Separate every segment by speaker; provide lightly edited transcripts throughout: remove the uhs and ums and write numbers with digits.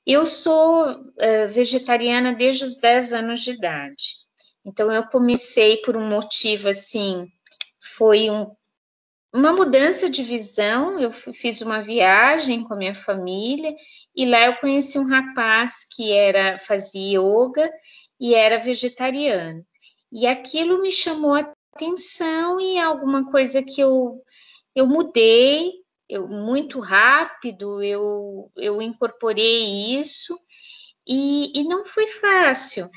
Speaker 1: Eu sou vegetariana desde os 10 anos de idade. Então, eu comecei por um motivo, assim, foi uma mudança de visão. Eu fiz uma viagem com a minha família e lá eu conheci um rapaz que fazia yoga e era vegetariano. E aquilo me chamou a atenção e alguma coisa que eu mudei, muito rápido, eu incorporei isso e não foi fácil,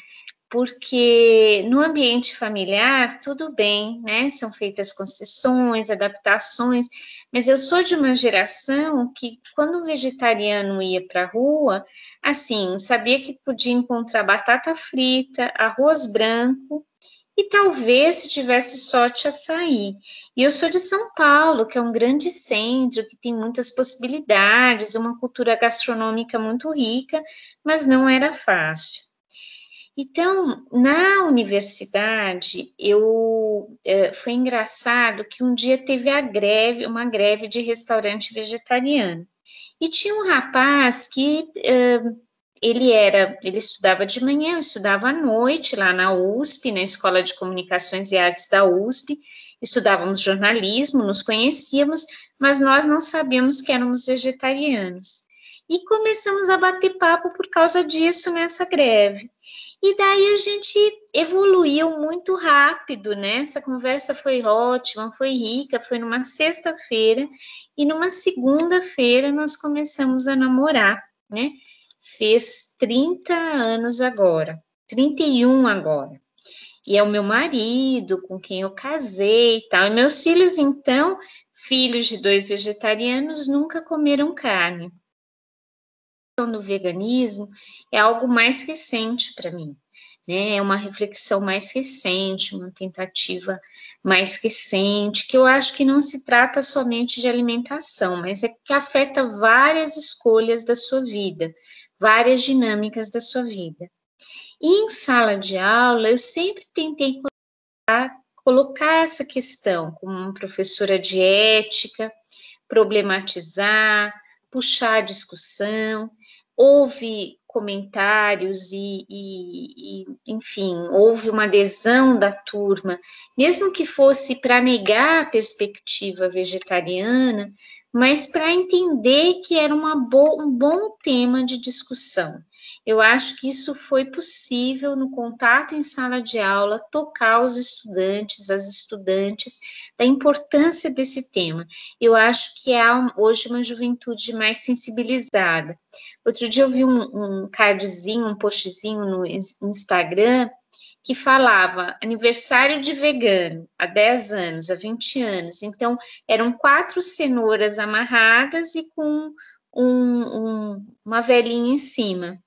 Speaker 1: porque no ambiente familiar, tudo bem, né? São feitas concessões, adaptações, mas eu sou de uma geração que, quando o vegetariano ia para a rua, assim, sabia que podia encontrar batata frita, arroz branco, e talvez, se tivesse sorte, açaí. E eu sou de São Paulo, que é um grande centro, que tem muitas possibilidades, uma cultura gastronômica muito rica, mas não era fácil. Então, na universidade, foi engraçado que um dia teve uma greve de restaurante vegetariano. E tinha um rapaz que ele estudava de manhã, eu estudava à noite lá na USP, na Escola de Comunicações e Artes da USP, estudávamos jornalismo, nos conhecíamos, mas nós não sabíamos que éramos vegetarianos. E começamos a bater papo por causa disso nessa greve. E daí a gente evoluiu muito rápido, né? Essa conversa foi ótima, foi rica, foi numa sexta-feira, e numa segunda-feira nós começamos a namorar, né? Fez 30 anos agora, 31 agora. E é o meu marido, com quem eu casei e tal. E meus filhos, então, filhos de 2 vegetarianos, nunca comeram carne. Do veganismo é algo mais recente para mim, né? É uma reflexão mais recente, uma tentativa mais recente, que eu acho que não se trata somente de alimentação, mas é que afeta várias escolhas da sua vida, várias dinâmicas da sua vida. E em sala de aula, eu sempre tentei colocar essa questão como uma professora de ética, problematizar, puxar a discussão, houve comentários enfim, houve uma adesão da turma, mesmo que fosse para negar a perspectiva vegetariana, mas para entender que era um bom tema de discussão. Eu acho que isso foi possível no contato em sala de aula, tocar os estudantes, as estudantes, da importância desse tema. Eu acho que há hoje uma juventude mais sensibilizada. Outro dia eu vi um cardzinho, um postzinho no Instagram, que falava aniversário de vegano, há 10 anos, há 20 anos. Então, eram 4 cenouras amarradas e com uma velhinha em cima.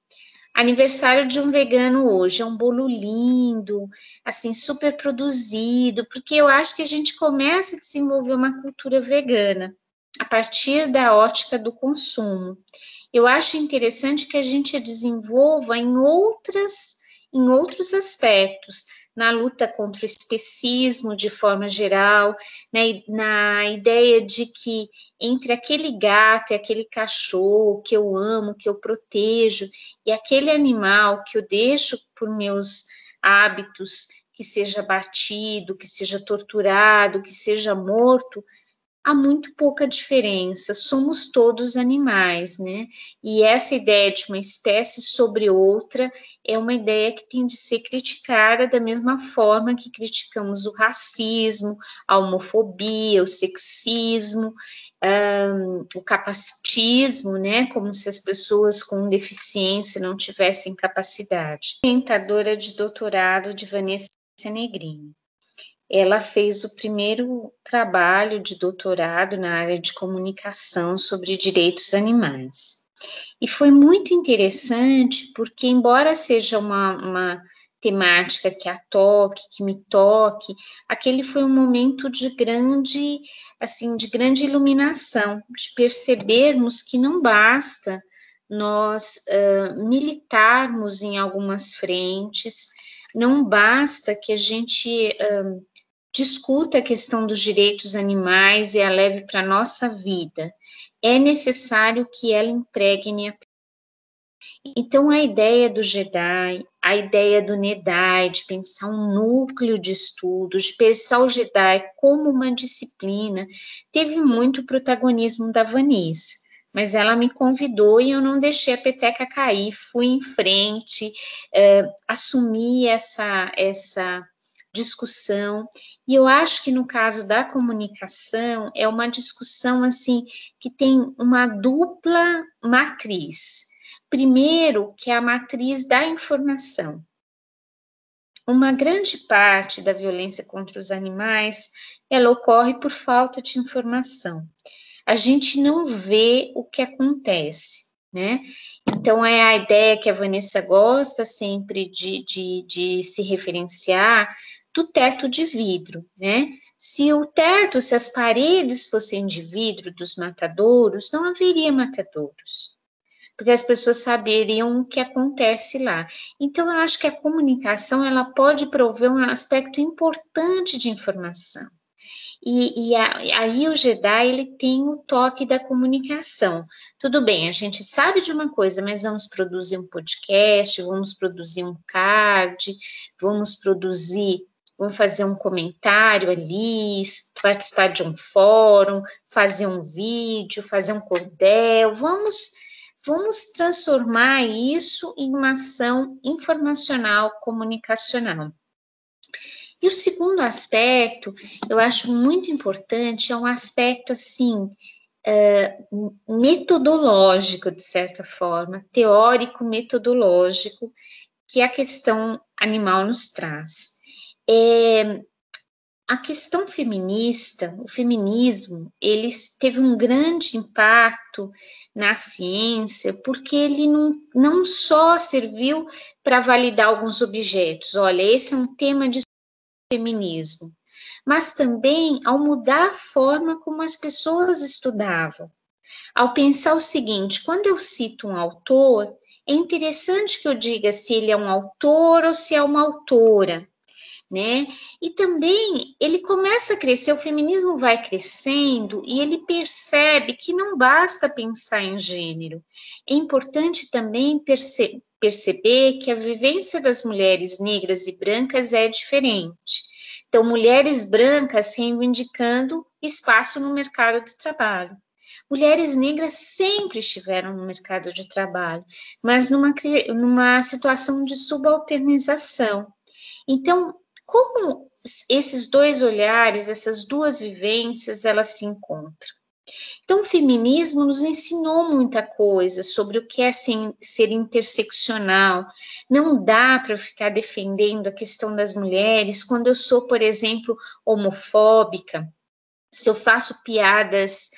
Speaker 1: Aniversário de um vegano hoje, é um bolo lindo, assim, super produzido, porque eu acho que a gente começa a desenvolver uma cultura vegana a partir da ótica do consumo. Eu acho interessante que a gente a desenvolva em outros aspectos, na luta contra o especismo de forma geral, né, na ideia de que entre aquele gato e aquele cachorro que eu amo, que eu protejo, e aquele animal que eu deixo por meus hábitos, que seja batido, que seja torturado, que seja morto, há muito pouca diferença, somos todos animais, né? E essa ideia de uma espécie sobre outra é uma ideia que tem de ser criticada da mesma forma que criticamos o racismo, a homofobia, o sexismo, o capacitismo, né? Como se as pessoas com deficiência não tivessem capacidade. Orientadora de doutorado de Vanessa Negrini. Ela fez o primeiro trabalho de doutorado na área de comunicação sobre direitos animais. E foi muito interessante porque, embora seja uma temática que a toque, que me toque, aquele foi um momento de grande iluminação, de percebermos que não basta nós militarmos em algumas frentes, não basta que a gente discuta a questão dos direitos animais e a leve para a nossa vida. É necessário que ela impregne a. Então, a ideia do Jedi, a ideia do Nedai, de pensar um núcleo de estudos, de pensar o Jedi como uma disciplina, teve muito protagonismo da Vanessa. Mas ela me convidou e eu não deixei a peteca cair, fui em frente, assumi essa discussão. E eu acho que no caso da comunicação, é uma discussão assim que tem uma dupla matriz. Primeiro, que é a matriz da informação. Uma grande parte da violência contra os animais, ela ocorre por falta de informação. A gente não vê o que acontece, né? Então, é a ideia que a Vanessa gosta sempre de se referenciar do teto de vidro, né? Se as paredes fossem de vidro dos matadouros, não haveria matadouros, porque as pessoas saberiam o que acontece lá. Então, eu acho que a comunicação, ela pode prover um aspecto importante de informação. Aí o Jedi, ele tem o toque da comunicação. Tudo bem, a gente sabe de uma coisa, mas vamos produzir um podcast, vamos produzir um card, vamos fazer um comentário ali, participar de um fórum, fazer um vídeo, fazer um cordel, vamos transformar isso em uma ação informacional, comunicacional. E o segundo aspecto, eu acho muito importante, é um aspecto, assim, metodológico, de certa forma, teórico-metodológico, que a questão animal nos traz. A questão feminista, o feminismo, ele teve um grande impacto na ciência, porque ele não só serviu para validar alguns objetos, olha, esse é um tema de feminismo, mas também ao mudar a forma como as pessoas estudavam. Ao pensar o seguinte, quando eu cito um autor, é interessante que eu diga se ele é um autor ou se é uma autora, né? E também ele começa a crescer, o feminismo vai crescendo e ele percebe que não basta pensar em gênero. É importante também perceber que a vivência das mulheres negras e brancas é diferente. Então, mulheres brancas reivindicando espaço no mercado de trabalho. Mulheres negras sempre estiveram no mercado de trabalho, mas numa situação de subalternização. Então, como esses dois olhares, essas duas vivências, elas se encontram? Então, o feminismo nos ensinou muita coisa sobre o que é ser interseccional. Não dá para ficar defendendo a questão das mulheres quando eu sou, por exemplo, homofóbica, se eu faço piadas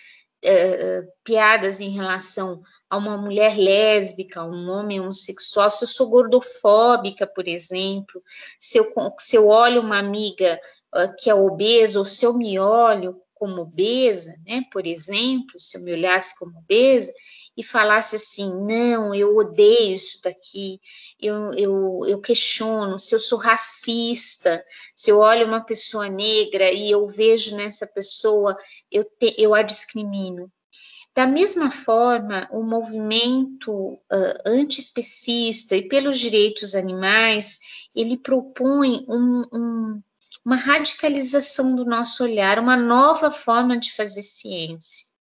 Speaker 1: em relação a uma mulher lésbica, a um homem homossexual, se eu sou gordofóbica, por exemplo, se eu olho uma amiga que é obesa, ou se eu me olho como obesa, né, por exemplo, se eu me olhasse como obesa e falasse assim, não, eu odeio isso daqui, eu questiono, se eu sou racista, se eu olho uma pessoa negra e eu vejo nessa pessoa, eu a discrimino. Da mesma forma, o movimento antiespecista e pelos direitos animais, ele propõe uma radicalização do nosso olhar, uma nova forma de fazer ciência.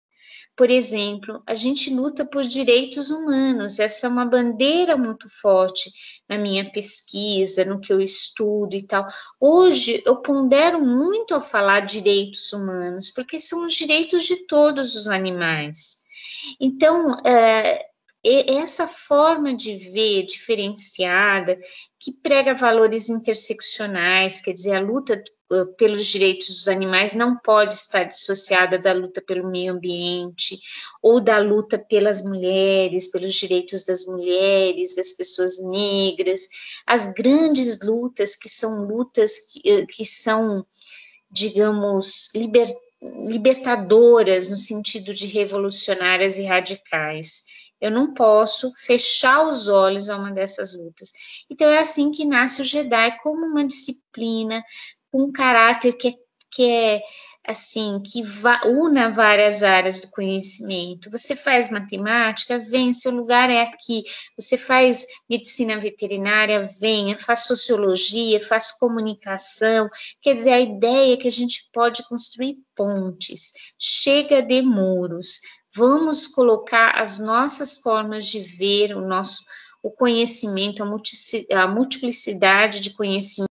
Speaker 1: Por exemplo, a gente luta por direitos humanos, essa é uma bandeira muito forte na minha pesquisa, no que eu estudo e tal. Hoje, eu pondero muito ao falar direitos humanos, porque são os direitos de todos os animais. Então, essa forma de ver diferenciada, que prega valores interseccionais, quer dizer, a luta pelos direitos dos animais não pode estar dissociada da luta pelo meio ambiente ou da luta pelas mulheres, pelos direitos das mulheres, das pessoas negras, as grandes lutas que são que são, digamos, libertadoras no sentido de revolucionárias e radicais. Eu não posso fechar os olhos a uma dessas lutas. Então, é assim que nasce o Jedi, como uma disciplina, com um caráter que é assim, que una várias áreas do conhecimento. Você faz matemática, vem, seu lugar é aqui. Você faz medicina veterinária, venha, faz sociologia, faz comunicação. Quer dizer, a ideia é que a gente pode construir pontes. Chega de muros. Vamos colocar as nossas formas de ver o conhecimento, a multiplicidade de conhecimentos,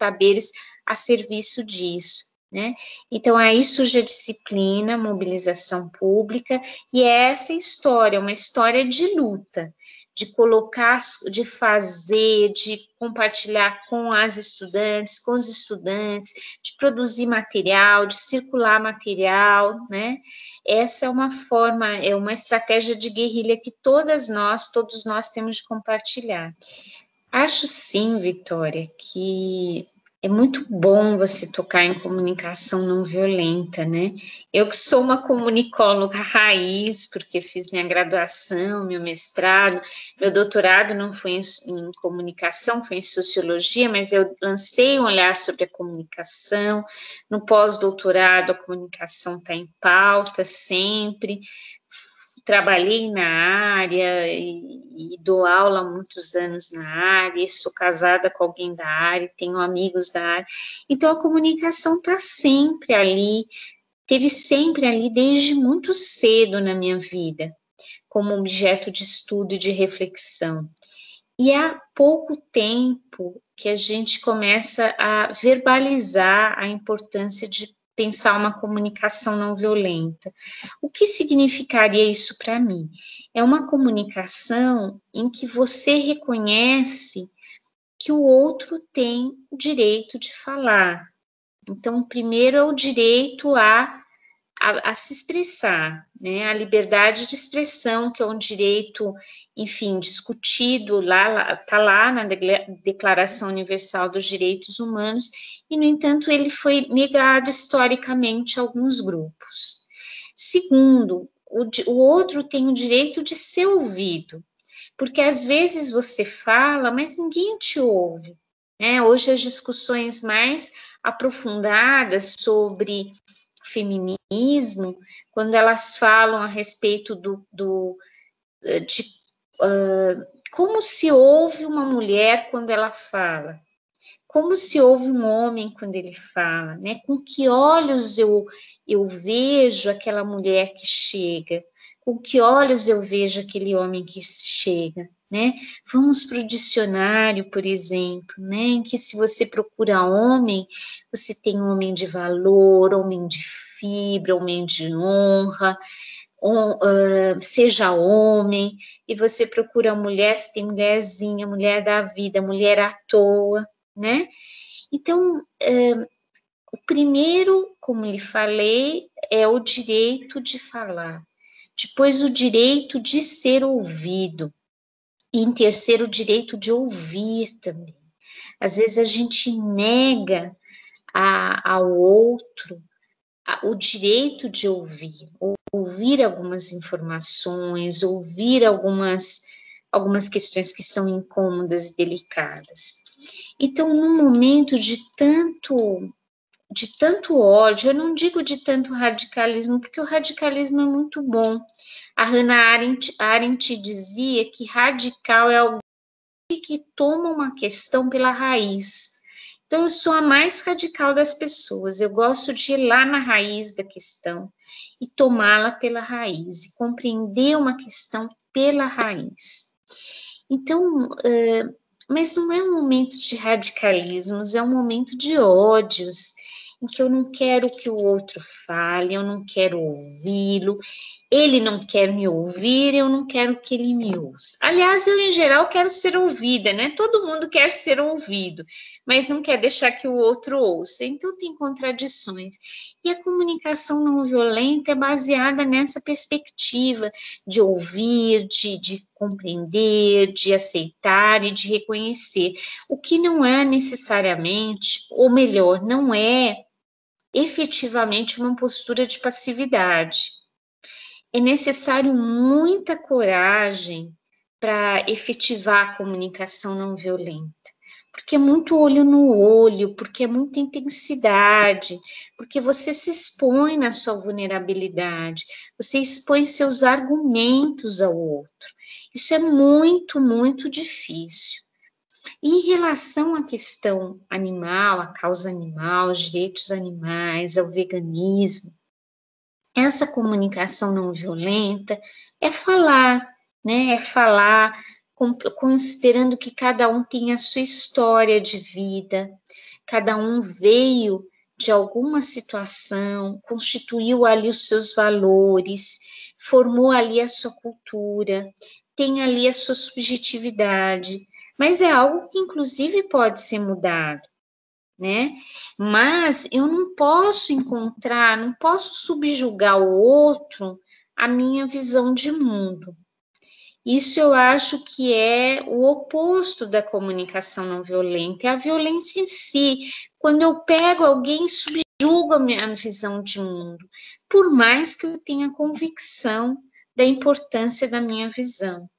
Speaker 1: saberes a serviço disso, né? Então, aí surge a disciplina, mobilização pública, e é essa história, uma história de luta, de colocar, de fazer, de compartilhar com as estudantes, com os estudantes, de produzir material, de circular material, né? Essa é uma forma, é uma estratégia de guerrilha que todos nós temos de compartilhar. Acho sim, Vitória, que é muito bom você tocar em comunicação não violenta, né? Eu que sou uma comunicóloga raiz, porque fiz minha graduação, meu mestrado, meu doutorado não foi em comunicação, foi em sociologia, mas eu lancei um olhar sobre a comunicação. No pós-doutorado, a comunicação está em pauta sempre. Trabalhei na área e dou aula há muitos anos na área, sou casada com alguém da área, tenho amigos da área, então a comunicação está sempre ali, teve sempre ali desde muito cedo na minha vida, como objeto de estudo e de reflexão. E há pouco tempo que a gente começa a verbalizar a importância de pensar uma comunicação não violenta. O que significaria isso para mim? É uma comunicação em que você reconhece que o outro tem o direito de falar. Então, primeiro é o direito a se expressar, né? A liberdade de expressão, que é um direito, enfim, discutido está lá na Declaração Universal dos Direitos Humanos, e, no entanto, ele foi negado historicamente a alguns grupos. Segundo, o outro tem o direito de ser ouvido, porque às vezes você fala, mas ninguém te ouve, né? Hoje as discussões mais aprofundadas sobre feminismo, quando elas falam a respeito de como se ouve uma mulher quando ela fala, como se ouve um homem quando ele fala, né? Com que olhos eu vejo aquela mulher que chega, com que olhos eu vejo aquele homem que chega, né? Vamos para o dicionário, por exemplo, né? Em que se você procura homem, você tem homem de valor, homem de fibra, homem de honra, seja homem, e você procura mulher, você tem mulherzinha, mulher da vida, mulher à toa, né? Então, o primeiro, como lhe falei, é o direito de falar, depois o direito de ser ouvido, e em terceiro, o direito de ouvir também. Às vezes a gente nega ao outro o direito de ouvir algumas informações, ouvir algumas questões que são incômodas e delicadas. Então, num momento de tanto ódio, eu não digo de tanto radicalismo, porque o radicalismo é muito bom. A Hannah Arendt dizia que radical é alguém que toma uma questão pela raiz. Então, eu sou a mais radical das pessoas. Eu gosto de ir lá na raiz da questão e tomá-la pela raiz, e compreender uma questão pela raiz. Então, mas não é um momento de radicalismos, é um momento de ódios, em que eu não quero que o outro fale, eu não quero ouvi-lo, ele não quer me ouvir, eu não quero que ele me ouça. Aliás, eu, em geral, quero ser ouvida, né? Todo mundo quer ser ouvido, mas não quer deixar que o outro ouça. Então, tem contradições. E a comunicação não violenta é baseada nessa perspectiva de ouvir, de compreender, de aceitar e de reconhecer. O que não é necessariamente, ou melhor, não é efetivamente uma postura de passividade. É necessário muita coragem para efetivar a comunicação não violenta, porque é muito olho no olho, porque é muita intensidade, porque você se expõe na sua vulnerabilidade, você expõe seus argumentos ao outro. Isso é muito, muito difícil. E em relação à questão animal, à causa animal, aos direitos animais, ao veganismo, essa comunicação não violenta é falar, né? É falar considerando que cada um tem a sua história de vida, cada um veio de alguma situação, constituiu ali os seus valores, formou ali a sua cultura, tem ali a sua subjetividade, mas é algo que inclusive pode ser mudado, né? Mas eu não posso encontrar, não posso subjugar o outro à minha visão de mundo. Isso eu acho que é o oposto da comunicação não violenta, é a violência em si. Quando eu pego alguém e subjugo a minha visão de mundo, por mais que eu tenha convicção da importância da minha visão.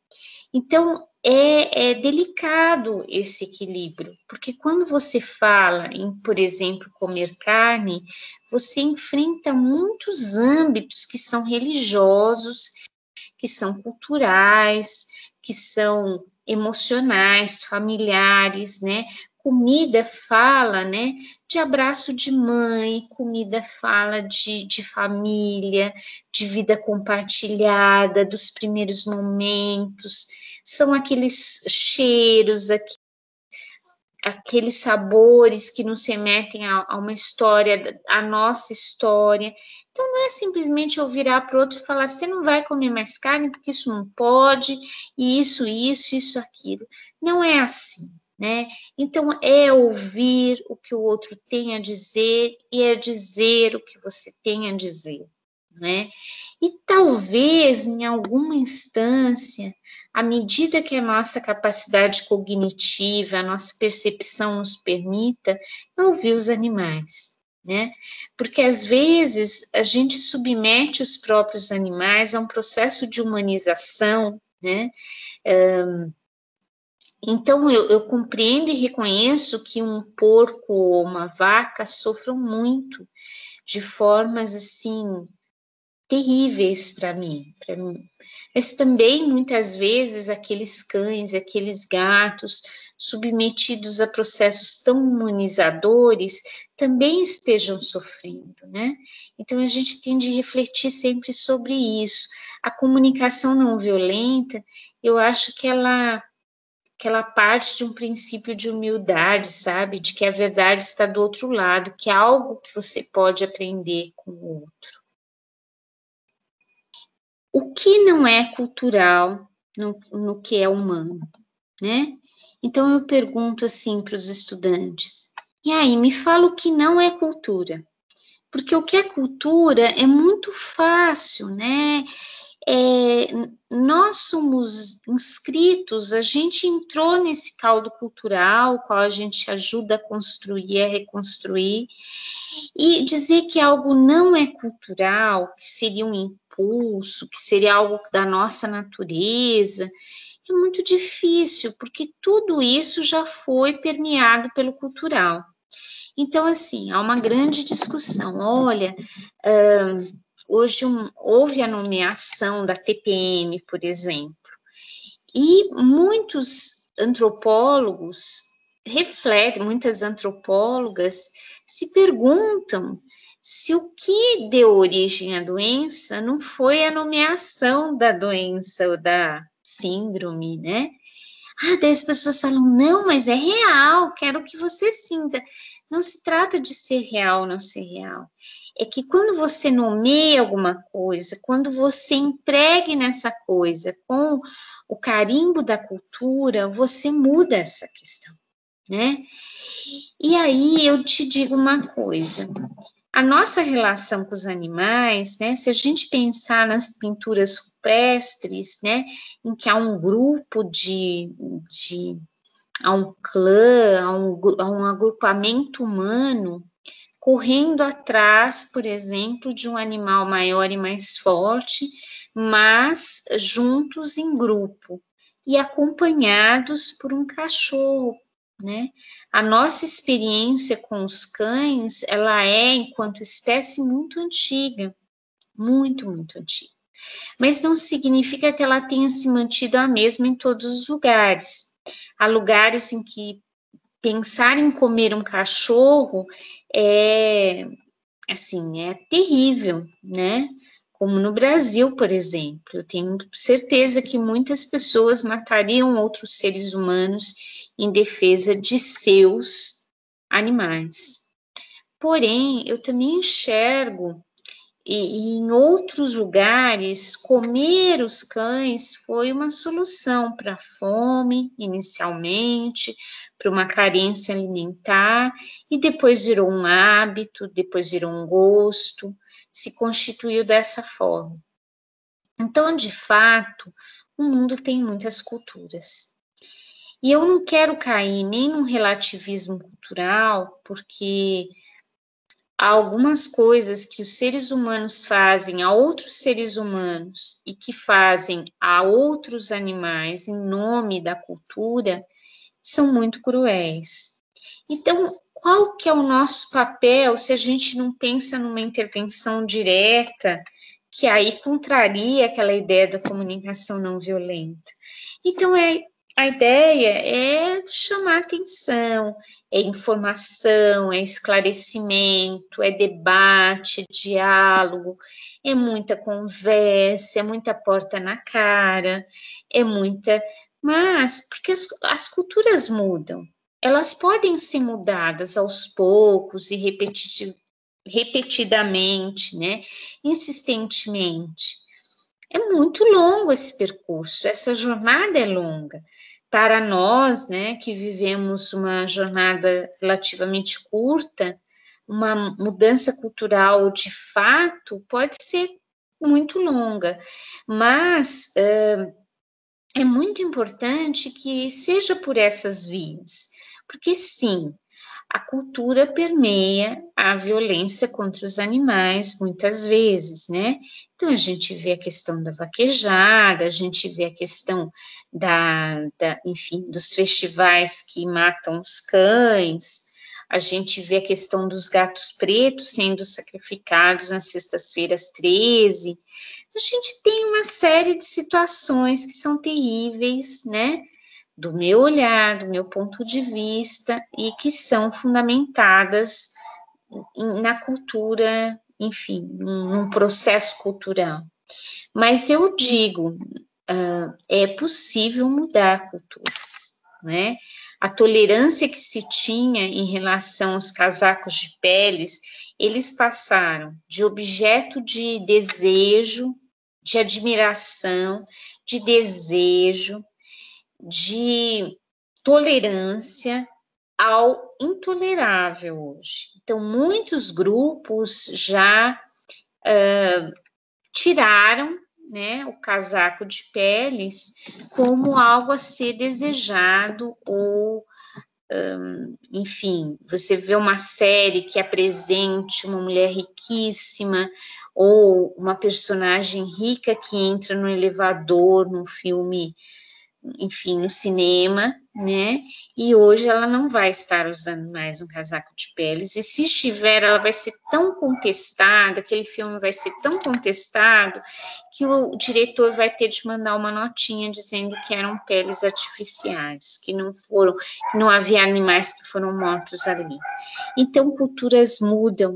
Speaker 1: Então, é delicado esse equilíbrio, porque quando você fala em, por exemplo, comer carne, você enfrenta muitos âmbitos que são religiosos, que são culturais, que são emocionais, familiares, né? Comida fala, né, de abraço de mãe, comida fala de família, de vida compartilhada, dos primeiros momentos, são aqueles cheiros, aqueles sabores que nos remetem a uma história, a nossa história. Então, não é simplesmente eu virar para o outro e falar, você não vai comer mais carne porque isso não pode, e isso, aquilo. Não é assim, né? Então, é ouvir o que o outro tem a dizer e é dizer o que você tem a dizer, né? E talvez, em alguma instância, à medida que a nossa capacidade cognitiva, a nossa percepção nos permita, é ouvir os animais, né? Porque às vezes a gente submete os próprios animais a um processo de humanização, né? Então eu compreendo e reconheço que um porco ou uma vaca sofram muito de formas assim terríveis para mim. Mas também, muitas vezes, aqueles cães, aqueles gatos, submetidos a processos tão humanizadores, também estejam sofrendo, né? Então, a gente tem de refletir sempre sobre isso. A comunicação não violenta, eu acho que ela parte de um princípio de humildade, sabe? De que a verdade está do outro lado, que é algo que você pode aprender com o outro. O que não é cultural no que é humano, né? Então eu pergunto assim para os estudantes, e aí, me fala o que não é cultura, porque o que é cultura é muito fácil, né? Nós somos inscritos, a gente entrou nesse caldo cultural, qual a gente ajuda a construir, a reconstruir, e dizer que algo não é cultural, que seria um impulso, que seria algo da nossa natureza, é muito difícil, porque tudo isso já foi permeado pelo cultural. Então, assim, há uma grande discussão. Olha, hoje houve a nomeação da TPM, por exemplo, e muitos antropólogos refletem, muitas antropólogas se perguntam se o que deu origem à doença não foi a nomeação da doença ou da síndrome, né? Daí as pessoas falam, não, mas é real, quero que você sinta. Não se trata de ser real ou não ser real. É que quando você nomeia alguma coisa, quando você empregue nessa coisa com o carimbo da cultura, você muda essa questão, né? E aí eu te digo uma coisa, a nossa relação com os animais, né, se a gente pensar nas pinturas rupestres, né, em que há um grupo há um clã, há um agrupamento humano correndo atrás, por exemplo, de um animal maior e mais forte, mas juntos em grupo e acompanhados por um cachorro, né? A nossa experiência com os cães, ela é, enquanto espécie, muito antiga, muito, muito antiga. Mas não significa que ela tenha se mantido a mesma em todos os lugares. Há lugares em que pensar em comer um cachorro é, assim, é terrível, né? Como no Brasil, por exemplo. Eu tenho certeza que muitas pessoas matariam outros seres humanos em defesa de seus animais. Porém, eu também enxergo e em outros lugares, comer os cães foi uma solução para a fome, inicialmente, para uma carência alimentar, e depois virou um hábito, depois virou um gosto, se constituiu dessa forma. Então, de fato, o mundo tem muitas culturas. E eu não quero cair nem num relativismo cultural, porque há algumas coisas que os seres humanos fazem a outros seres humanos e que fazem a outros animais em nome da cultura são muito cruéis. Então, qual que é o nosso papel se a gente não pensa numa intervenção direta que aí contraria aquela ideia da comunicação não violenta? Então, a ideia é chamar atenção, é informação, é esclarecimento, é debate, é diálogo, é muita conversa, é muita porta na cara, é muita. Mas, porque as culturas mudam, elas podem ser mudadas aos poucos e repetidamente, né? Insistentemente. É muito longo esse percurso, essa jornada é longa. Para nós, né, que vivemos uma jornada relativamente curta, uma mudança cultural de fato pode ser muito longa, mas é muito importante que seja por essas vias, porque sim, a cultura permeia a violência contra os animais, muitas vezes, né? Então, a gente vê a questão da vaquejada, a gente vê a questão enfim, dos festivais que matam os cães, a gente vê a questão dos gatos pretos sendo sacrificados nas sextas-feiras 13. A gente tem uma série de situações que são terríveis, né? Do meu olhar, do meu ponto de vista, e que são fundamentadas na cultura, enfim, num processo cultural. Mas eu digo, é possível mudar culturas, né? A tolerância que se tinha em relação aos casacos de peles, eles passaram de objeto de desejo, de admiração, de desejo, de tolerância ao intolerável hoje. Então, muitos grupos já tiraram, né, o casaco de peles como algo a ser desejado ou enfim, você vê uma série que apresente uma mulher riquíssima ou uma personagem rica que entra no elevador, num filme, enfim, no cinema, né? E hoje ela não vai estar usando mais um casaco de peles, e se estiver, ela vai ser tão contestada, aquele filme vai ser tão contestado, que o diretor vai ter de mandar uma notinha dizendo que eram peles artificiais, que não havia animais que foram mortos ali. Então, culturas mudam,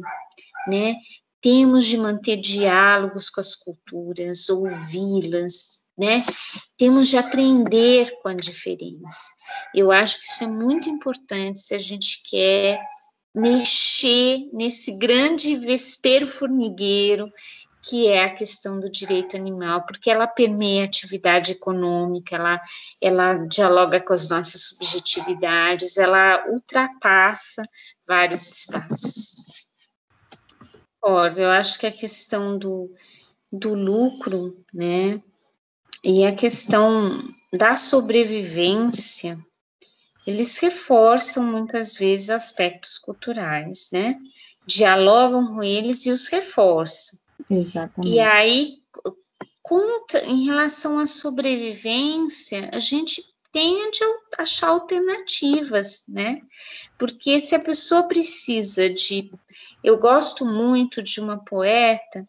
Speaker 1: né? Temos de manter diálogos com as culturas, ouvi-las, né? Temos de aprender com a diferença. Eu acho que isso é muito importante se a gente quer mexer nesse grande vespeiro formigueiro que é a questão do direito animal, porque ela permeia a atividade econômica, ela dialoga com as nossas subjetividades, ela ultrapassa vários espaços. Olha, eu acho que a questão do lucro, né, e a questão da sobrevivência, eles reforçam muitas vezes aspectos culturais, né? Dialogam com eles e os reforçam.
Speaker 2: Exatamente.
Speaker 1: E aí, em relação à sobrevivência, a gente tenha de achar alternativas, né? Porque se a pessoa precisa de... Eu gosto muito de uma poeta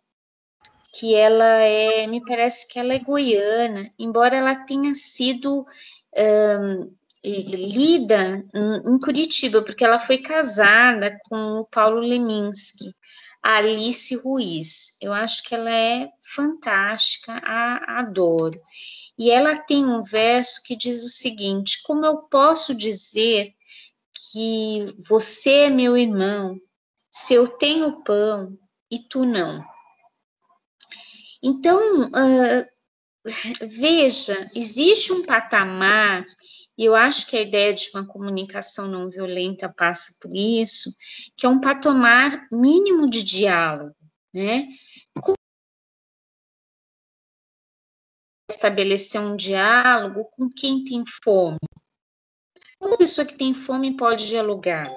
Speaker 1: que ela me parece que ela é goiana, embora ela tenha sido lida em Curitiba, porque ela foi casada com o Paulo Leminski, a Alice Ruiz. Eu acho que ela é fantástica, adoro. E ela tem um verso que diz o seguinte: como eu posso dizer que você é meu irmão, se eu tenho pão e tu não? Então, veja, existe um patamar, e eu acho que a ideia de uma comunicação não violenta passa por isso, que é um patamar mínimo de diálogo, né? Como estabelecer um diálogo com quem tem fome? Como a pessoa que tem fome pode dialogar?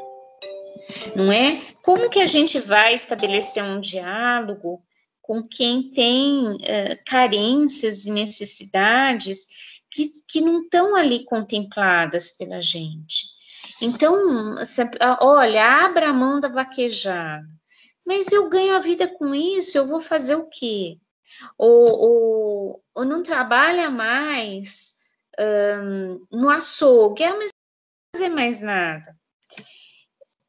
Speaker 1: Não é? Como que a gente vai estabelecer um diálogo com quem tem carências e necessidades que não estão ali contempladas pela gente? Então, olha, abra a mão da vaquejada. Mas eu ganho a vida com isso, eu vou fazer o quê? Ou não trabalha mais no açougue, mas não fazer mais nada.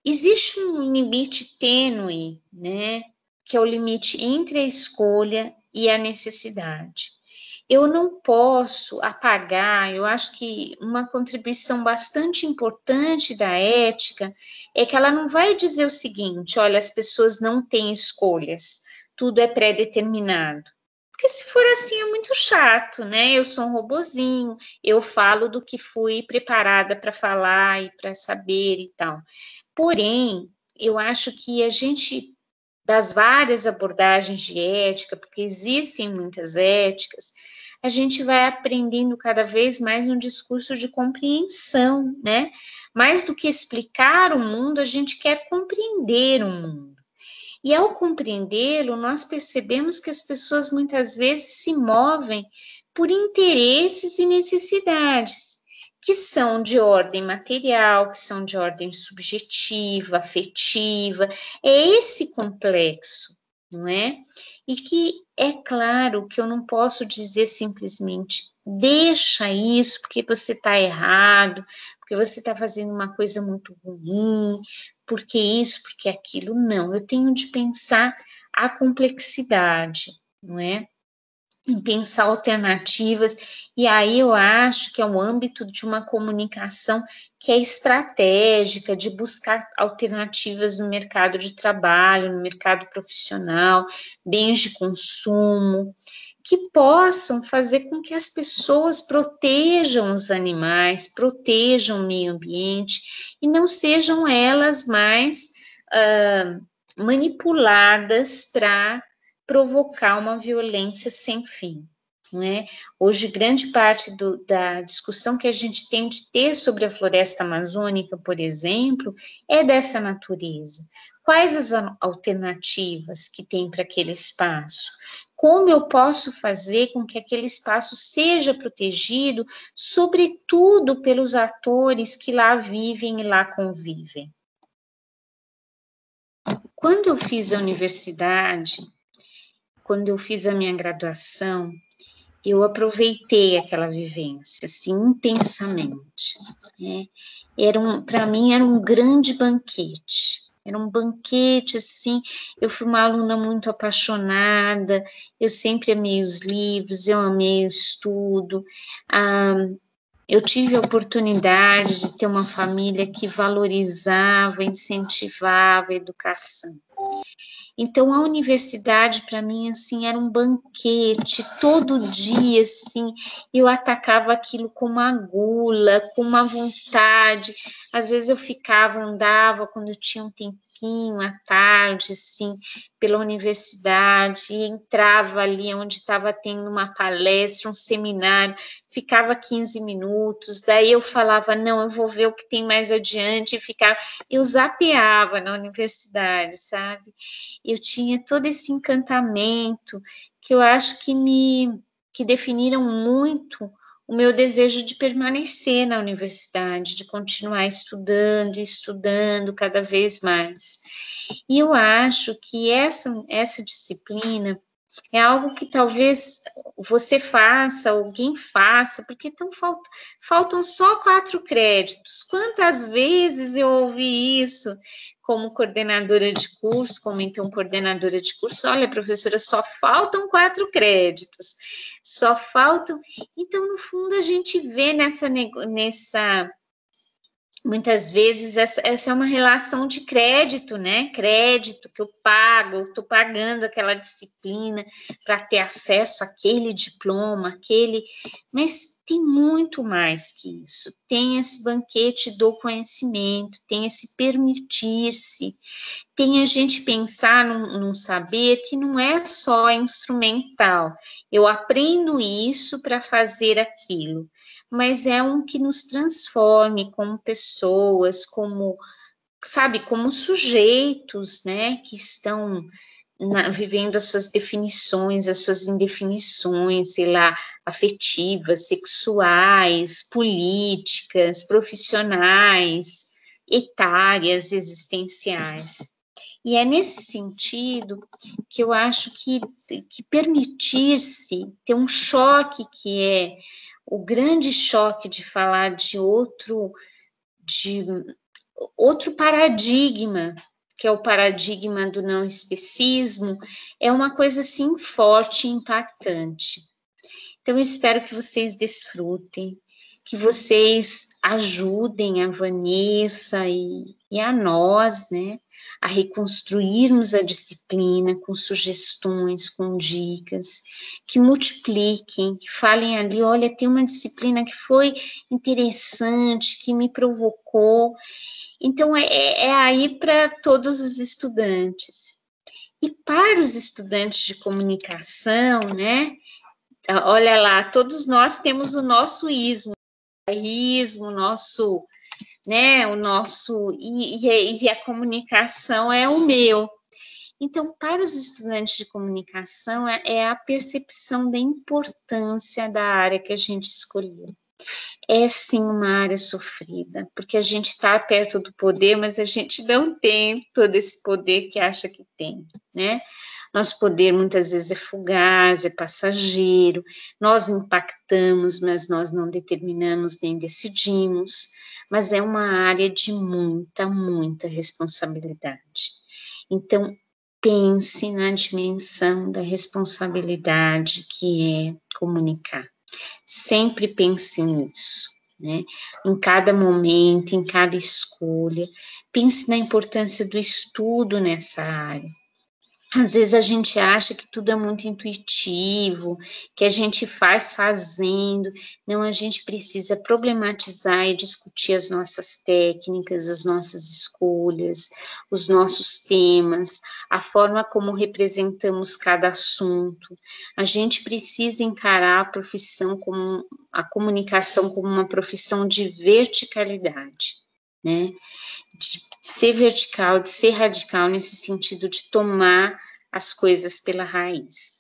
Speaker 1: Existe um limite tênue, né, que é o limite entre a escolha e a necessidade. Eu não posso apagar, eu acho que uma contribuição bastante importante da ética é que ela não vai dizer o seguinte: olha, as pessoas não têm escolhas, tudo é pré-determinado. Porque se for assim é muito chato, né? Eu sou um robozinho, eu falo do que fui preparada para falar e para saber e tal. Porém, eu acho que a gente, das várias abordagens de ética, porque existem muitas éticas, a gente vai aprendendo cada vez mais um discurso de compreensão, né? Mais do que explicar o mundo, a gente quer compreender o mundo. E ao compreendê-lo, nós percebemos que as pessoas muitas vezes se movem por interesses e necessidades, que são de ordem material, que são de ordem subjetiva, afetiva. É esse complexo, não é? E que é claro que eu não posso dizer simplesmente deixa isso porque você está errado, porque você está fazendo uma coisa muito ruim, porque isso, porque aquilo. Não, eu tenho de pensar a complexidade, não é? Em pensar alternativas, e aí eu acho que é o âmbito de uma comunicação que é estratégica, de buscar alternativas no mercado de trabalho, no mercado profissional, bens de consumo, que possam fazer com que as pessoas protejam os animais, protejam o meio ambiente, e não sejam elas mais manipuladas para provocar uma violência sem fim, não é? Hoje, grande parte da discussão que a gente tem de ter sobre a floresta amazônica, por exemplo, é dessa natureza. Quais as alternativas que tem para aquele espaço? Como eu posso fazer com que aquele espaço seja protegido, sobretudo pelos atores que lá vivem e lá convivem? Quando eu fiz a universidade, quando eu fiz a minha graduação, eu aproveitei aquela vivência, assim, intensamente, né? Para mim, era um grande banquete. Era um banquete, assim, eu fui uma aluna muito apaixonada, eu sempre amei os livros, eu amei o estudo, eu tive a oportunidade de ter uma família que valorizava, incentivava a educação. Então, a universidade, para mim, assim, era um banquete, todo dia, assim, eu atacava aquilo com uma gula, com uma vontade, às vezes eu ficava, andava, quando eu tinha um tempinho, à tarde, assim, pela universidade, e entrava ali onde estava tendo uma palestra, um seminário, ficava 15 minutos, daí eu falava, não, eu vou ver o que tem mais adiante, e ficava, eu zapeava na universidade, sabe? Eu tinha todo esse encantamento que eu acho que definiram muito o meu desejo de permanecer na universidade, de continuar estudando e estudando cada vez mais. E eu acho que essa disciplina é algo que talvez você faça, alguém faça, porque faltam só 4 créditos. Quantas vezes eu ouvi isso como coordenadora de curso, como então coordenadora de curso? Olha, professora, só faltam 4 créditos, só faltam. Então, no fundo, a gente vê nessa muitas vezes essa é uma relação de crédito, né? Crédito que eu pago, estou pagando aquela disciplina para ter acesso àquele diploma, mas tem muito mais que isso. Tem esse banquete do conhecimento, tem esse permitir-se, tem a gente pensar num saber que não é só instrumental. Eu aprendo isso para fazer aquilo, mas é um que nos transforme como pessoas, como sujeitos, né, que estão vivendo as suas definições, as suas indefinições, sei lá, afetivas, sexuais, políticas, profissionais, etárias, existenciais. E é nesse sentido que eu acho que permitir-se ter um choque que é o grande choque de falar de outro paradigma, que é o paradigma do não especismo, é uma coisa assim forte e impactante. Então, eu espero que vocês desfrutem, que vocês ajudem a Vanessa e a nós, né, a reconstruirmos a disciplina com sugestões, com dicas, que multipliquem, que falem ali, olha, tem uma disciplina que foi interessante, que me provocou. Então, é aí para todos os estudantes. E para os estudantes de comunicação, né, olha lá, todos nós temos o nosso ismo, né, e a comunicação é o meu. Então, para os estudantes de comunicação, é a percepção da importância da área que a gente escolheu. É sim uma área sofrida, porque a gente está perto do poder, mas a gente não tem todo esse poder que acha que tem, né? Nosso poder muitas vezes é fugaz, é passageiro, nós impactamos, mas nós não determinamos nem decidimos, mas é uma área de muita responsabilidade. Então, pense na dimensão da responsabilidade que é comunicar. Sempre pense nisso, né? Em cada momento, em cada escolha, pense na importância do estudo nessa área. Às vezes a gente acha que tudo é muito intuitivo, que a gente faz fazendo. Não, a gente precisa problematizar e discutir as nossas técnicas, as nossas escolhas, os nossos temas, a forma como representamos cada assunto. A gente precisa encarar a comunicação como uma profissão de verticalidade, né? De ser vertical, de ser radical nesse sentido de tomar as coisas pela raiz.